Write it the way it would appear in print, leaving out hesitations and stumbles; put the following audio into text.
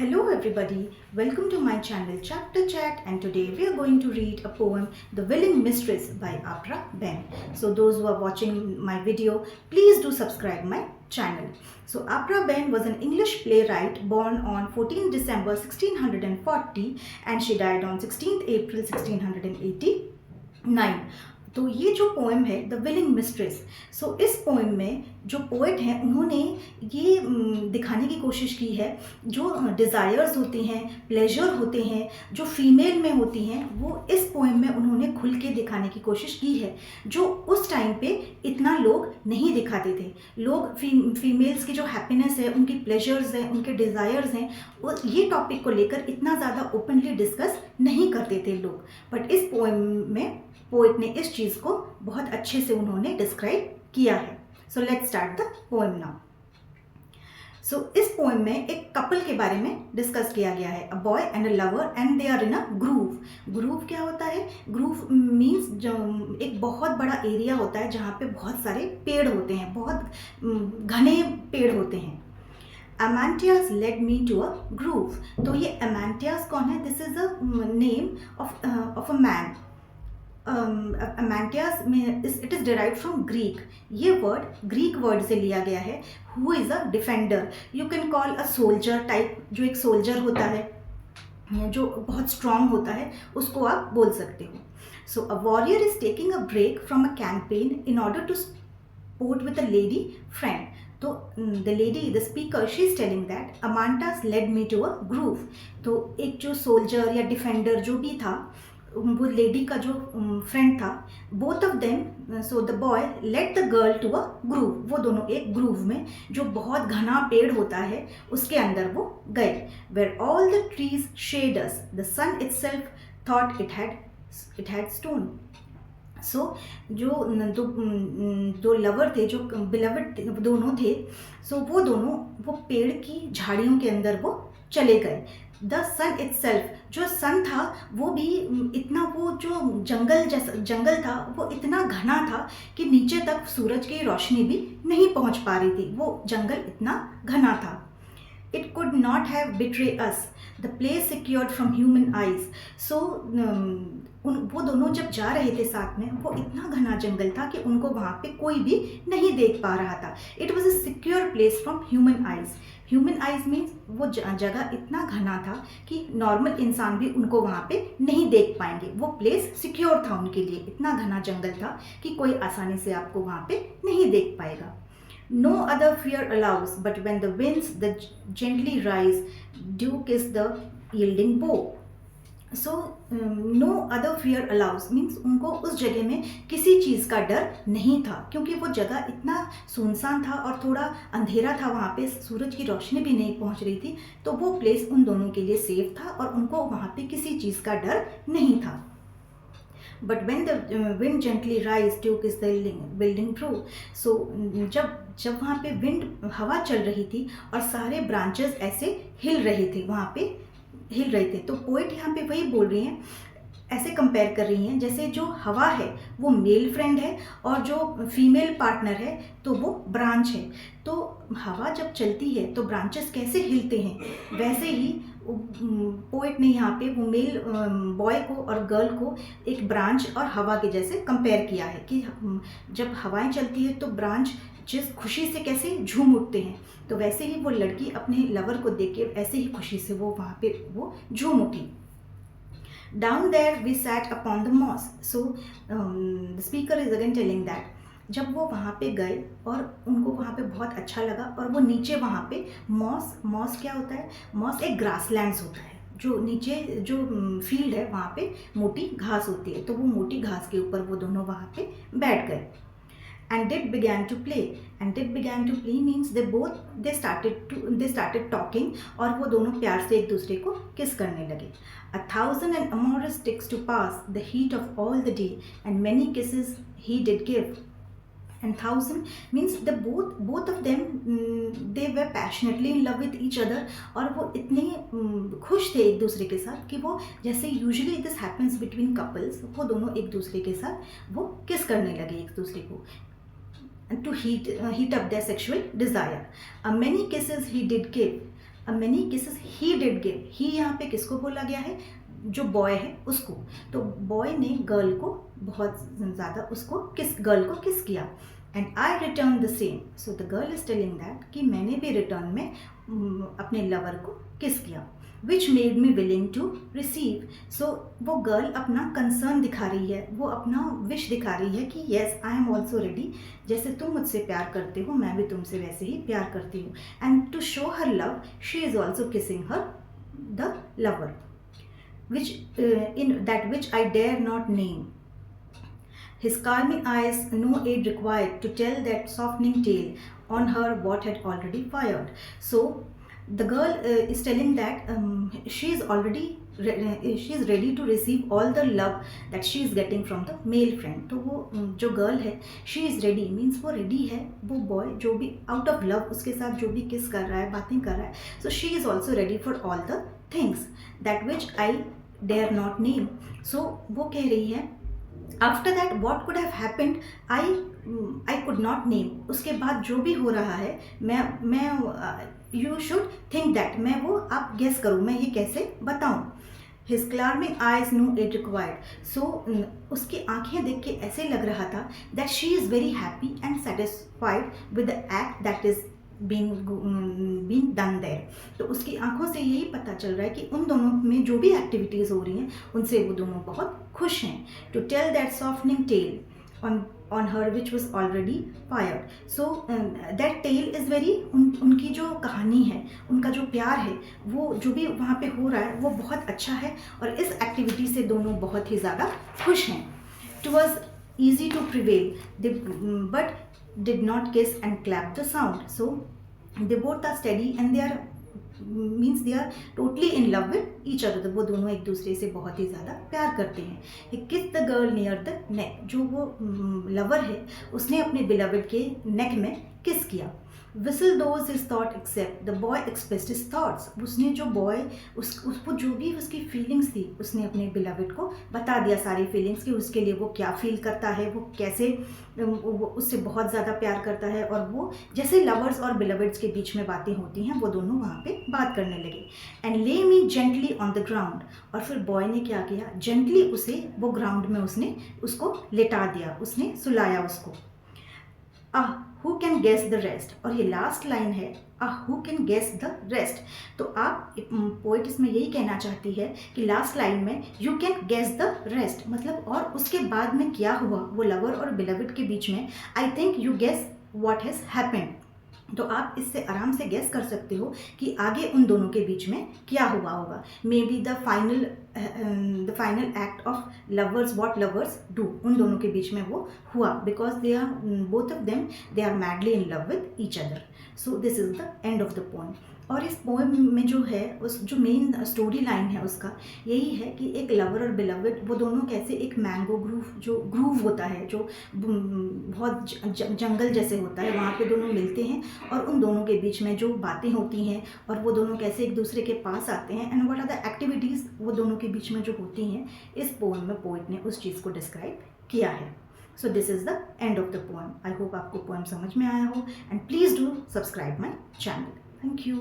Hello everybody, welcome to my channel Chapter Chat, and today we are going to read a poem The Willing Mistress by Apra Ben. So those who are watching my video, please do subscribe my channel. So Apra Ben was an English playwright born on 14 December 1640 and she died on 16th April 1689. तो ये जो poem है the willing mistress, सो इस poem में जो poet हैं उन्होंने ये दिखाने की कोशिश की है जो डिज़ायर्स होती हैं, प्लेजर होते हैं जो फीमेल में होती हैं, वो इस पोएम में उन्होंने खुल के दिखाने की कोशिश की है जो उस टाइम पे इतना लोग नहीं दिखाते थे। लोग फीमेल्स की जो हैप्पीनेस है, उनकी प्लेजर्स हैं, उनके डिज़ायर्स हैं, ये टॉपिक को लेकर इतना ज़्यादा ओपनली डिस्कस नहीं करते थे लोग। बट इस पोएम में पोएट ने इस चीज़ को बहुत अच्छे से उन्होंने डिस्क्राइब किया है। So let's start the poem now. So इस पोएम में एक कपल के बारे में डिस्कस किया गया है, a boy and a lover and they are in a groove. Groove क्या होता है? ग्रूव मीन्स एक बहुत बड़ा एरिया होता है जहाँ पे बहुत सारे पेड़ होते हैं, बहुत घने पेड़ होते हैं। Amantias led me to a groove। तो ये Amantias कौन है? This is a name of a man. Amantias में it is derive from Greek. ये वर्ड ग्रीक वर्ड से लिया गया है। Who is a defender, you can call a soldier type, जो एक सोल्जर होता है जो बहुत स्ट्रांग होता है, उसको आप बोल सकते हो। So a warrior is taking a break from a campaign in order to sport with a lady friend. तो the lady, the speaker, she is telling that Amyntas led me to a grove. तो एक जो soldier या defender जो भी था, वो lady का जो फ्रेंड था, both of them, so the boy let the girl to a groove. वो दोनों एक ग्रूव में जो बहुत घना पेड़ होता है उसके अंदर वो गए। Where all the trees shade us, the sun itself thought it had stone. So जो दो लवर थे, जो बिलवड दोनों थे, सो वो दोनों वो पेड़ की झाड़ियों के अंदर वो चले गए। द सन इटसेल्फ, जो सन था वो भी इतना, वो जो जंगल था वो इतना घना था कि नीचे तक सूरज की रोशनी भी नहीं पहुंच पा रही थी, वो जंगल इतना घना था। It could not have betrayed us, the place secured from human eyes। So वो दोनों जब जा रहे थे साथ में, वो इतना घना जंगल था कि उनको वहाँ पे कोई भी नहीं देख पा रहा था। It was a secure place from human eyes। Human eyes means वो जगह इतना घना था कि नॉर्मल इंसान भी उनको वहाँ पे नहीं देख पाएंगे। वो प्लेस सिक्योर था उनके लिए, इतना घना जंगल था कि कोई आसानी से आपको वहाँ पे नहीं देख पाएगा। No other fear allows, but when the winds that gently rise, dew kiss the yielding bow। So no other fear allows means उनको उस जगह में किसी चीज़ का डर नहीं था, क्योंकि वो जगह इतना सुनसान था और थोड़ा अंधेरा था, वहाँ पे सूरज की रोशनी भी नहीं पहुँच रही थी, तो वो प्लेस उन दोनों के लिए सेफ था और उनको वहाँ पे किसी चीज़ का डर नहीं था। But when the wind gently rise to kiss the building through. So जब वहाँ पे विंड, हवा चल रही थी और सारे ब्रांचेस ऐसे हिल रहे थे, वहाँ पे हिल रहे थे। तो पोइट यहाँ पे वही बोल रही हैं, ऐसे कंपेयर कर रही हैं जैसे जो हवा है वो मेल फ्रेंड है और जो फीमेल पार्टनर है तो वो ब्रांच है। तो हवा जब चलती है तो ब्रांचेस कैसे हिलते हैं, वैसे ही पोएट ने यहाँ पे वो मेल बॉय को और गर्ल को एक ब्रांच और हवा के जैसे कंपेयर किया है कि जब हवाएं चलती है तो ब्रांच जिस खुशी से कैसे झूम उठते हैं, तो वैसे ही वो लड़की अपने लवर को देख के ऐसे ही खुशी से वो वहाँ पे वो झूम उठी। Down there we sat upon the moss। So the speaker is again telling that जब वो वहाँ पे गए और उनको वहाँ पे बहुत अच्छा लगा और वो नीचे वहाँ पे मॉस क्या होता है? मॉस एक ग्रासलैंड्स होता है, जो नीचे जो फील्ड है वहाँ पे मोटी घास होती है, तो वो मोटी घास के ऊपर वो दोनों वहाँ पे बैठ गए। And did began to play, and did began to play means they started talking और वो दोनों प्यार से एक दूसरे को किस करने लगे। 1,000 and amorous sticks to pass the heat of all the day, and many kisses he did give। And 1,000 means the both of them they were passionately in love with each other। और वो इतने खुश थे एक दूसरे के साथ कि वो, जैसे usually this happens between couples, वो दोनों एक दूसरे के साथ वो किस करने लगे एक दूसरे को, to heat up their sexual desire। Many kisses he did give, many kisses he did give. he यहाँ पे किसको बोला गया है, जो बॉय है उसको. तो बॉय ने गर्ल को बहुत ज़्यादा उसको गर्ल को किस किया. And I return the same. So the girl is telling that कि मैंने भी रिटर्न में अपने लवर को किस किया. Which made me willing to receive. So वो गर्ल अपना कंसर्न दिखा रही है, वो अपना विश दिखा रही है कि yes I am also ready. जैसे तुम मुझसे प्यार करते हो मैं भी तुमसे वैसे ही प्यार करती हूँ. And to show her love she is also kissing her the lover in that which I dare not name. His calming eyes no aid required to tell that softening tale on her what had already fired. So the girl is telling that she is ready to receive all the love that she is getting from the male friend. तो वो जो girl है she is ready means वो ready है, वो boy जो भी out of love उसके साथ जो भी किस कर रहा है, बातें कर रहा है, so she is also ready for all the things that which I dare not name. So वो कह रही है after that what could have happened I could not name. उसके बाद जो भी हो रहा है मैं यू शुड थिंक दैट, मैं वो आप गेस करो मैं ये कैसे बताऊँ. His charming eyes no it required. So उसकी आंखें देख के ऐसे लग रहा था that she is very happy and satisfied with the act that is being done there. तो उसकी आंखों से यही पता चल रहा है कि उन दोनों में जो भी एक्टिविटीज़ हो रही हैं उनसे वो दोनों बहुत खुश हैं. To tell that softening tell on her which was already fired. So that tale is very उनकी जो कहानी है, उनका जो प्यार है, वो जो भी वहाँ पे हो रहा है वो बहुत अच्छा है और इस एक्टिविटी से दोनों बहुत ही ज़्यादा खुश हैं. It was easy to prevail, but did not kiss and clap the sound. So they both are steady and they are means they are totally in love with each other. वो दोनों एक दूसरे से बहुत ही ज़्यादा प्यार करते हैं. ही किस the girl near the neck. जो वो लवर है उसने अपने बिलवड के नेक में किस किया. Whistle those his thought except the boy expressed his thoughts. उसने जो बॉय उसको जो भी उसकी फीलिंग्स थी उसने अपने बिलवड को बता दिया सारी फीलिंग्स कि उसके लिए वो क्या फील करता है, वो कैसे वो उससे बहुत ज़्यादा प्यार करता है. और वो जैसे लवर्स और बिलवड्स के बीच में बातें होती हैं वो दोनों वहाँ पे बात करने लगे. एंड ले मी जेंटली ऑन द ग्राउंड. और फिर बॉय ने क्या किया, जेंटली उसे वो ग्राउंड में उसने उसको लेटा दिया, उसने सुलाया उसको. Who can guess the rest. और ये लास्ट लाइन है who can guess the rest. तो आप पोइट इसमें यही कहना चाहती है कि लास्ट लाइन में you can guess the rest मतलब और उसके बाद में क्या हुआ वो लवर और बिलवड के बीच में. I think you guess what has happened. तो आप इससे आराम से गेस कर सकते हो कि आगे उन दोनों के बीच में क्या हुआ होगा. Maybe the final act of lovers what lovers do उन दोनों के बीच में वो हुआ because they are both of them they are madly in love with each other. So this is the end of the poem. और इस poem में जो है उस जो मेन स्टोरी लाइन है उसका यही है कि एक लवर और बिलवड वो दोनों कैसे एक मैंगो ग्रूव होता है जो बहुत जंगल जैसे होता है वहाँ पे दोनों मिलते हैं और उन दोनों के बीच में जो बातें होती हैं और वो दोनों कैसे एक दूसरे के पास आते हैं and what are the activities वो दोनों के बीच में जो होती हैं इस पोएम में पोइट ने उस चीज़ को डिस्क्राइब किया है. सो this is the end of the poem. I hope आपको पोएम समझ में आया हो and please do subscribe my channel. Thank you.